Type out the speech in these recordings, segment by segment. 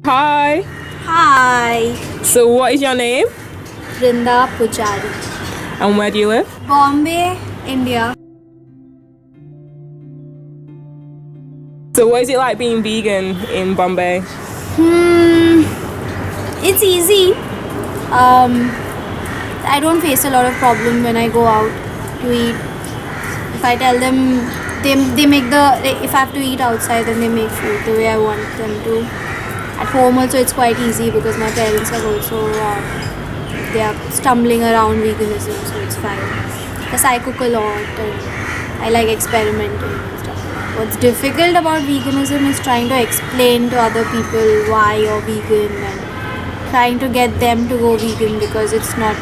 Hi. Hi, So what is your name Brinda Pujari. and where do you live? Bombay, India. So what is it like being vegan in Bombay? It's easy. I don't face a lot of problem when I go out to eat. If I tell them, they make if I have to eat outside, then they make food the way I want them to. At home also it's quite easy because my parents are also they are stumbling around veganism, so it's fine. Because I cook a lot and I like experimenting and stuff. What's difficult about veganism is trying to explain to other people why you're vegan and trying to get them to go vegan because it's not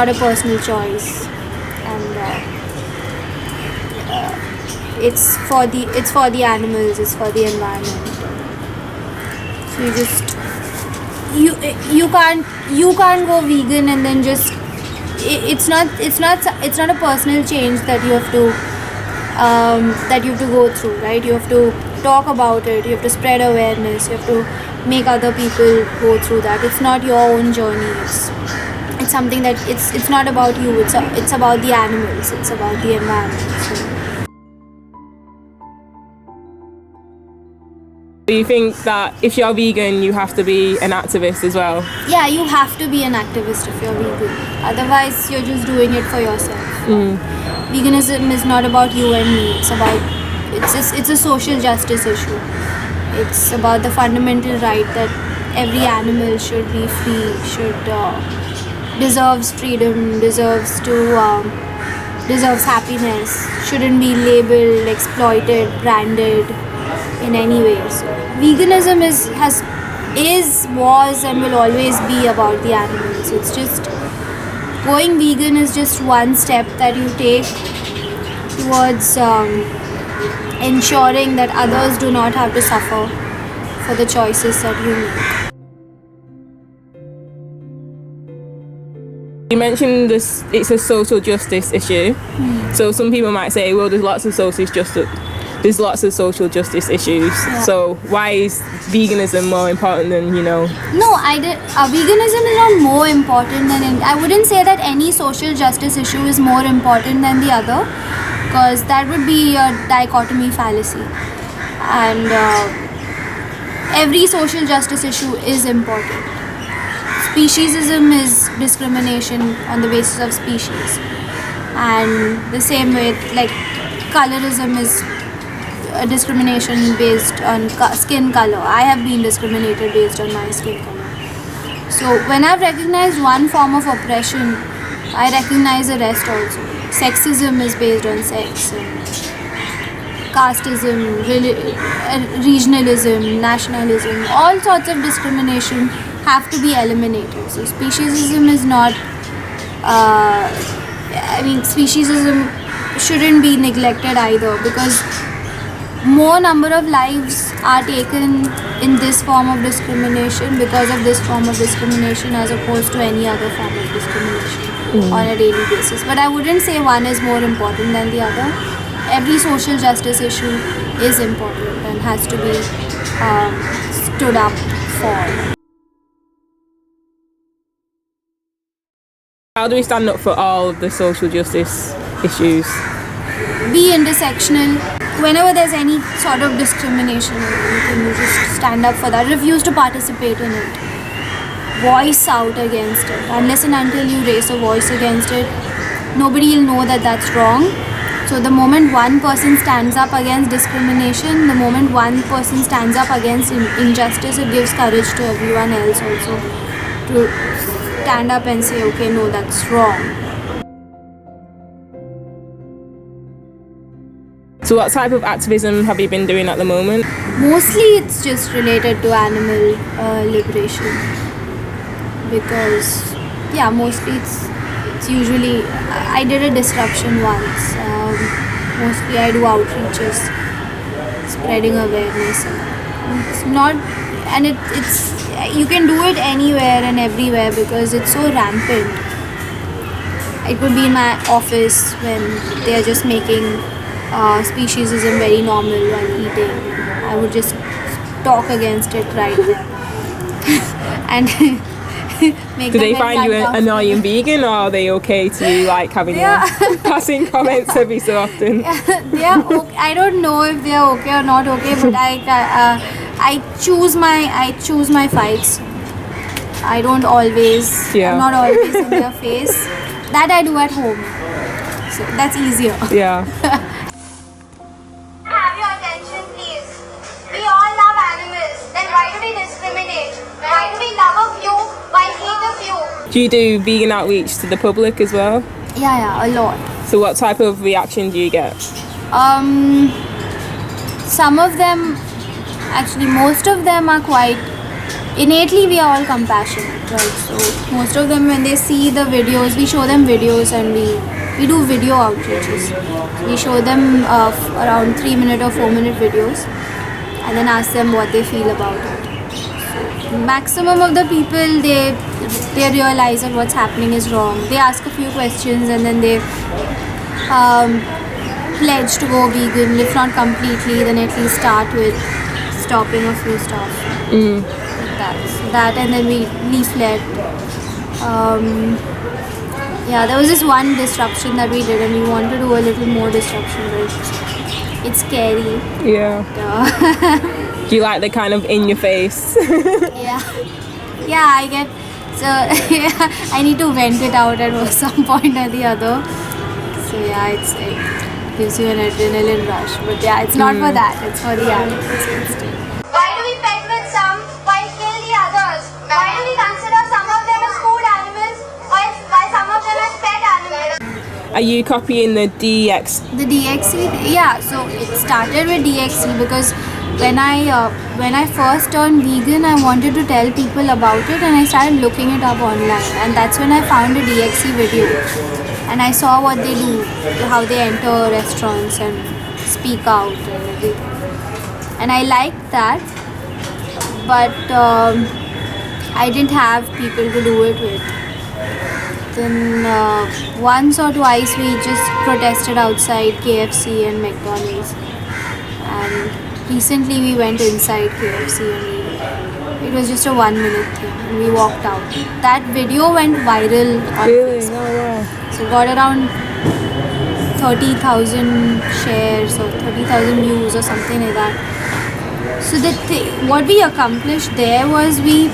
a personal choice, and it's for the animals, it's for the environment. So you can't go vegan and then just it's not a personal change that you have to go through, right? You have to talk about it, you have to spread awareness, you have to make other people go through that. It's not your own journey. It's something that it's not about you. It's about the animals. It's about the environment. So. Do you think that if you're vegan you have to be an activist as well? Yeah, you have to be an activist if you're vegan. Otherwise, you're just doing it for yourself. Veganism is not about you and me. It's a social justice issue. It's about the fundamental right that every animal should be free, deserves freedom, deserves happiness, shouldn't be labeled, exploited, branded in any way. So veganism was and will always be about the animals. It's just going vegan is just one step that you take towards ensuring that others do not have to suffer for the choices that you make. You mentioned this, it's a social justice issue. So some people might say, well, there's lots of social justice issues. Yeah. So why is veganism more important than, No, veganism is not more important than I wouldn't say that any social justice issue is more important than the other, because that would be a dichotomy fallacy. And every social justice issue is important. Speciesism is discrimination on the basis of species, and the same way, like colourism is a discrimination based on skin color. I have been discriminated based on my skin color. So when I've recognized one form of oppression, I recognize the rest also. Sexism is based on sex, and casteism, regionalism, nationalism, all sorts of discrimination have to be eliminated. So speciesism is not speciesism shouldn't be neglected either, because more number of lives are taken in this form of discrimination because of this form of discrimination as opposed to any other form of discrimination on a daily basis. But I wouldn't say one is more important than the other. Every social justice issue is important and has to be stood up for. how do we stand up for all of the social justice issues? Be intersectional. Whenever there's any sort of discrimination or anything, you just stand up for that. Refuse to participate in it. Voice out against it. Unless and until you raise a voice against it, nobody will know that that's wrong. So the moment one person stands up against discrimination, the moment one person stands up against injustice, it gives courage to everyone else also to stand up and say, okay, no, that's wrong. So what type of activism have you been doing at the moment? Mostly it's just related to animal liberation, because mostly it's usually I did a disruption once. Mostly I do outreaches, spreading awareness. It's not, and it's you can do it anywhere and everywhere because it's so rampant. It could be in my office when they are just making speciesism very normal while eating. I would just talk against it right there. And make Do them they get find you an uncomfortable. annoying vegan, or are they okay to you like having your passing comments every so often? They are okay. I don't know if they are okay or not okay, but I choose my fights. I don't always. Yeah. I'm not always in their face. That I do at home. So that's easier. Yeah. Have your attention, please. We all love animals. Then why do we discriminate? Why do we love a few while hate a few? Do you do vegan outreach to the public as well? Yeah, a lot. So what type of reaction do you get? Some of them, actually most of them are quite, innately we are all compassionate, right? So most of them, when they see the videos, we show them videos, and we do video outreaches. We show them around 3-minute or 4-minute videos, and then ask them what they feel about it. So maximum of the people, they realize that what's happening is wrong. They ask a few questions, and then they pledge to go vegan. If not completely, then at least start with stopping a few stuff. Like that, and then we leaflet. Yeah, there was this one disruption that we did, and we want to do a little more disruption, but it's scary. Yeah. Do you like the kind of in your face? Yeah, I get, so yeah, I need to vent it out at some point or the other. So yeah, it gives you an adrenaline rush, but yeah, it's not for that, it's for the animals instead. Why do we pet with some while kill the others? Why do we consider some of them as food animals while some of them as pet animals? Are you copying the DX? The DXC, yeah, so it started with DXC because when I first turned vegan, I wanted to tell people about it, and I started looking it up online, and that's when I found a DXC video, and I saw what they do, how they enter restaurants and speak out and everything, and I liked that, but I didn't have people to do it with. Then once or twice we just protested outside KFC and McDonald's, and recently we went inside KFC, and it was just a 1-minute thing, and we walked out. That video went viral on Really? Facebook. Oh wow. So it got around 30,000 shares or 30,000 views or something like that. So what we accomplished there was we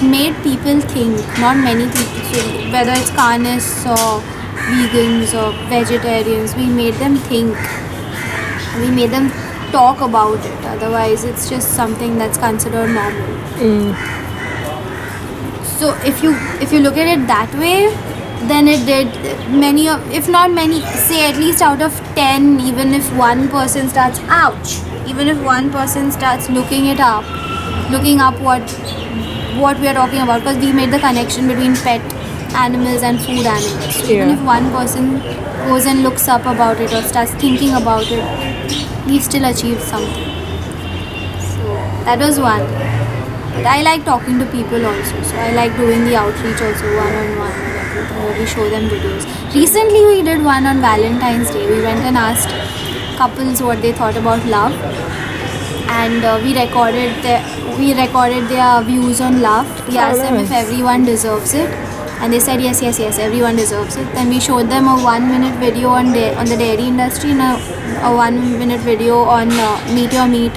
made people think, not many people, so whether it's carnists or vegans or vegetarians, we made them think. We made them talk about it, otherwise it's just something that's considered normal. So if you look at it that way, then it did many of, if not many, say at least out of 10, even if one person starts looking up what we are talking about, because we made the connection between pet animals and food animals. So even if one person goes and looks up about it or starts thinking about it, we've still achieved something. So that was one. But I like talking to people also, so I like doing the outreach also, one-on-one and everything, where we show them videos. Recently we did one on Valentine's Day. We went and asked couples what they thought about love, and we recorded their views on love. We asked them if everyone deserves it, and they said yes, everyone deserves it. Then we showed them a 1-minute video on the dairy industry and a 1-minute video on Meet Your Meat.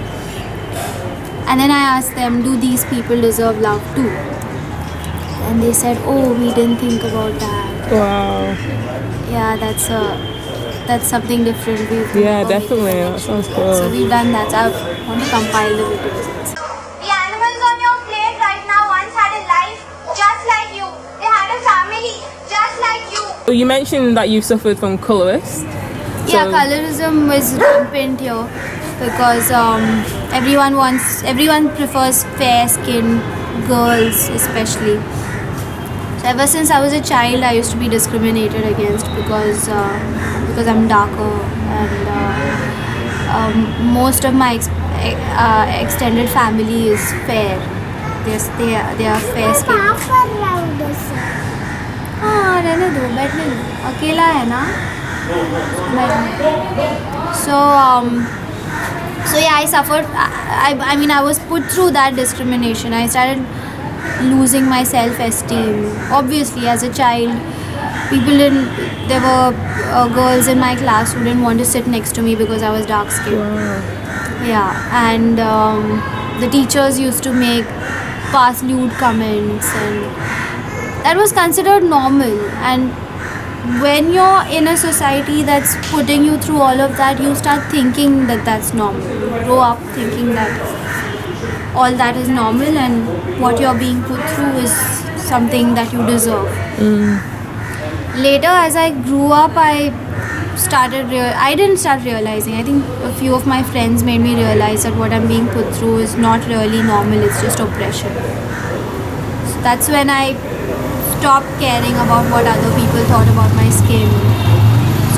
And then I asked them, do these people deserve love too? And they said, oh, we didn't think about that. Wow. Yeah, that's something different. Yeah, definitely. That sounds cool. So we've done that. So I want to compile the videos. The animals on your plate right now once had a life just like you. They had a family just like you. So you mentioned that you suffered from colourists. Yeah, colourism is rampant here because everyone prefers fair skinned girls especially. So ever since I was a child, I used to be discriminated against because I'm darker, and most of my extended family is fair. They are fair skinned. हाँ रहने दो, बैठने दो, अकेला है ना. So So yeah, I suffered. I mean, I was put through that discrimination. I started losing my self-esteem. Obviously, as a child, people didn't. There were girls in my class who didn't want to sit next to me because I was dark skinned. Yeah, and the teachers used to make pass lewd comments, and that was considered normal. And when you're in a society that's putting you through all of that, you start thinking that that's normal. You grow up thinking that all that is normal, and what you're being put through is something that you deserve. Later, as I grew up, I didn't start realizing. I think a few of my friends made me realize that what I'm being put through is not really normal, it's just oppression. So that's when I stopped caring about what other people thought about my skin,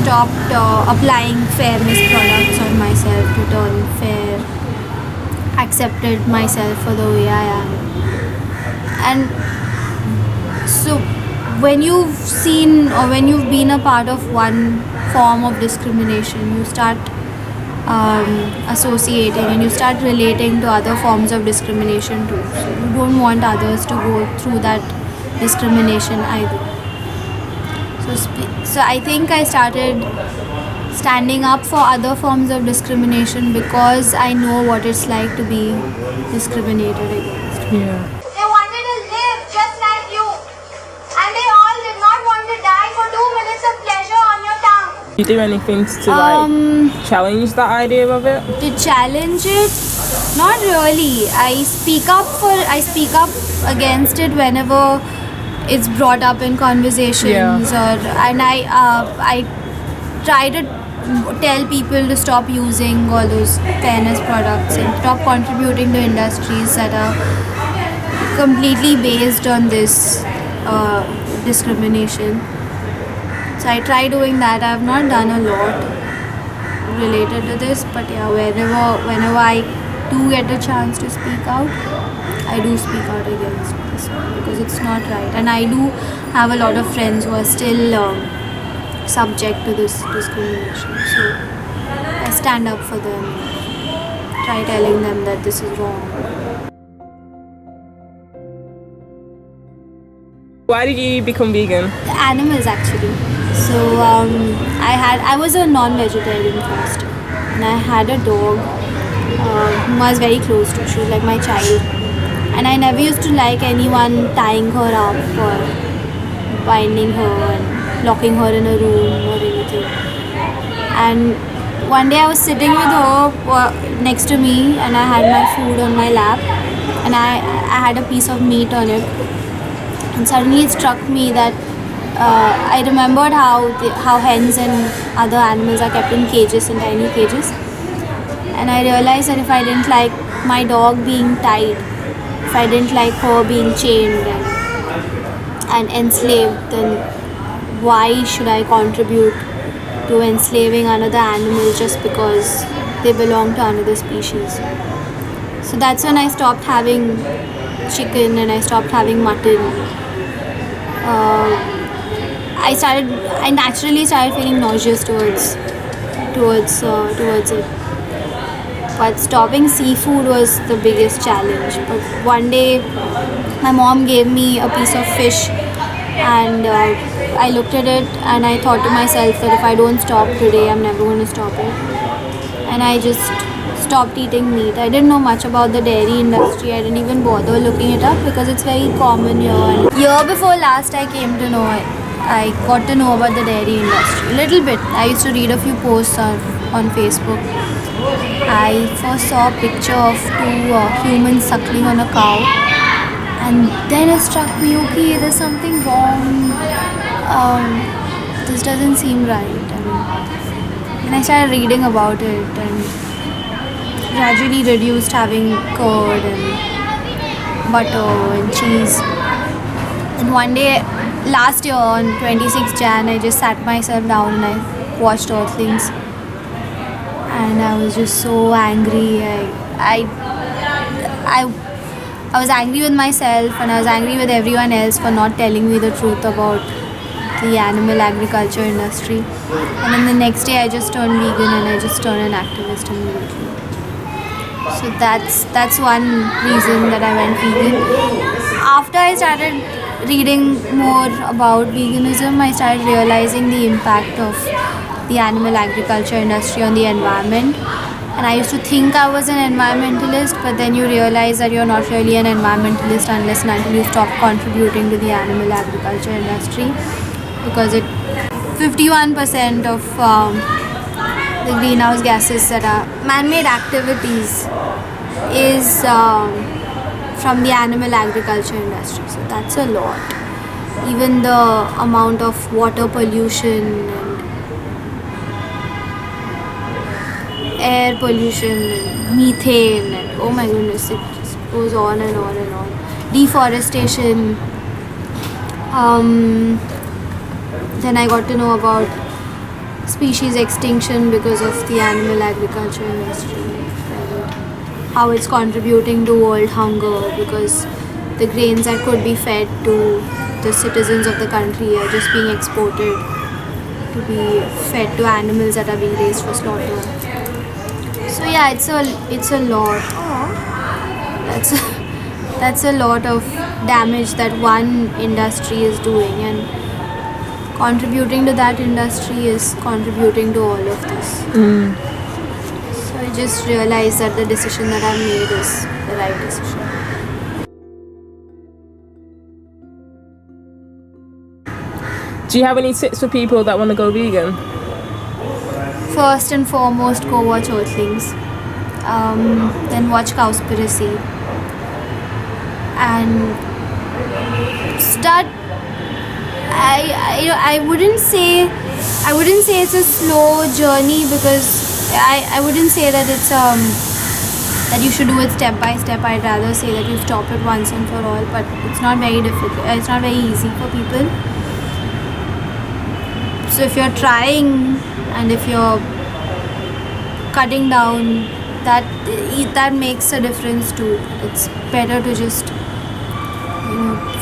stopped applying fairness products on myself to turn fair, accepted myself for the way I am. And so when you've seen or when you've been a part of one form of discrimination, you start associating and you start relating to other forms of discrimination too. So you don't want others to go through that discrimination either. So I think I started standing up for other forms of discrimination because I know what it's like to be discriminated against. Yeah. They wanted to live just like you. And they all did not want to die for 2 minutes of pleasure on your tongue. You do anything to challenge that idea of it? To challenge it, not really. I speak up against it whenever it's brought up in conversations, and I try to tell people to stop using all those fairness products and stop contributing to industries that are completely based on this discrimination. So I try doing that. I have not done a lot related to this, but yeah, whenever I do get a chance to speak out, I do speak out against this one because it's not right. And I do have a lot of friends who are still subject to this discrimination. So I stand up for them, try telling them that this is wrong. Why did you become vegan? The animals actually. So I was a non-vegetarian first, and I had a dog whom I was very close to. She was like my child, and I never used to like anyone tying her up or binding her and locking her in a room or anything. And one day I was sitting with her next to me, and I had my food on my lap, and I had a piece of meat on it. And suddenly it struck me that I remembered how hens and other animals are kept in cages, in tiny cages. And I realized that if I didn't like my dog being tied, if I didn't like her being chained and enslaved, then why should I contribute to enslaving another animal just because they belong to another species? So that's when I stopped having chicken and I stopped having mutton. I naturally started feeling nauseous towards it. But stopping seafood was the biggest challenge. But one day, my mom gave me a piece of fish, and I looked at it and I thought to myself that if I don't stop today, I'm never going to stop it. And I just stopped eating meat. I didn't know much about the dairy industry. I didn't even bother looking it up because it's very common here. And year before last, I came to know, I got to know about the dairy industry a little bit. I used to read a few posts on Facebook. I first saw a picture of two humans suckling on a cow, and then it struck me, okay, there's something wrong. This doesn't seem right. And I started reading about it and gradually reduced having curd and butter and cheese. And one day, last year on 26th Jan, I just sat myself down and I watched Earthlings. And I was just so angry. I was angry with myself, and I was angry with everyone else for not telling me the truth about the animal agriculture industry. And then the next day I just turned vegan and I just turned an activist immediately. So that's one reason that I went vegan. After I started reading more about veganism, I started realizing the impact of the animal agriculture industry on the environment. And I used to think I was an environmentalist, but then you realize that you're not really an environmentalist unless and until you stop contributing to the animal agriculture industry, because 51% of the greenhouse gases that are man-made activities is from the animal agriculture industry. So that's a lot. Even the amount of water pollution and air pollution and methane and oh my goodness, it just goes on and on and on. Deforestation. Then I got to know about species extinction because of the animal agriculture industry, and how it's contributing to world hunger because the grains that could be fed to the citizens of the country are just being exported to be fed to animals that are being raised for slaughter. So yeah, it's a lot. That's a lot of damage that one industry is doing, and contributing to that industry is contributing to all of this. So I just realized that the decision that I've made is the right decision. Do you have any tips for people that want to go vegan? First and foremost, go watch Earthlings. Then watch Cowspiracy. And start. I wouldn't say it's a slow journey, because I wouldn't say that it's that you should do it step by step. I'd rather say that you stop it once and for all. But it's not very difficult. It's not very easy for people. So if you're trying and if you're cutting down, that makes a difference too. It's better to just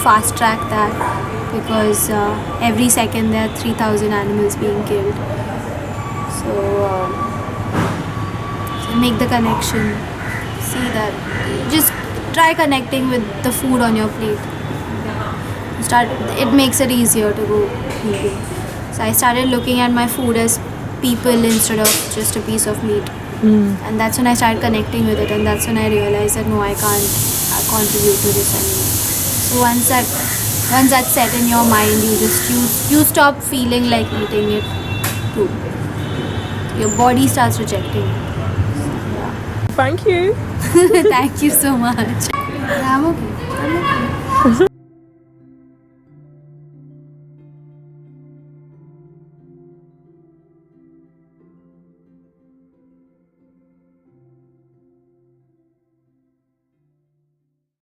fast track that, because every second there are 3,000 animals being killed. So make the connection. See that. Just try connecting with the food on your plate. It makes it easier to go vegan. So I started looking at my food as people instead of just a piece of meat. And that's when I started connecting with it, and that's when I realized that no, I can't contribute to this anymore. So once that's set in your mind, you stop feeling like eating it too. Your body starts rejecting it. Thank you. Thank you so much. I'm okay.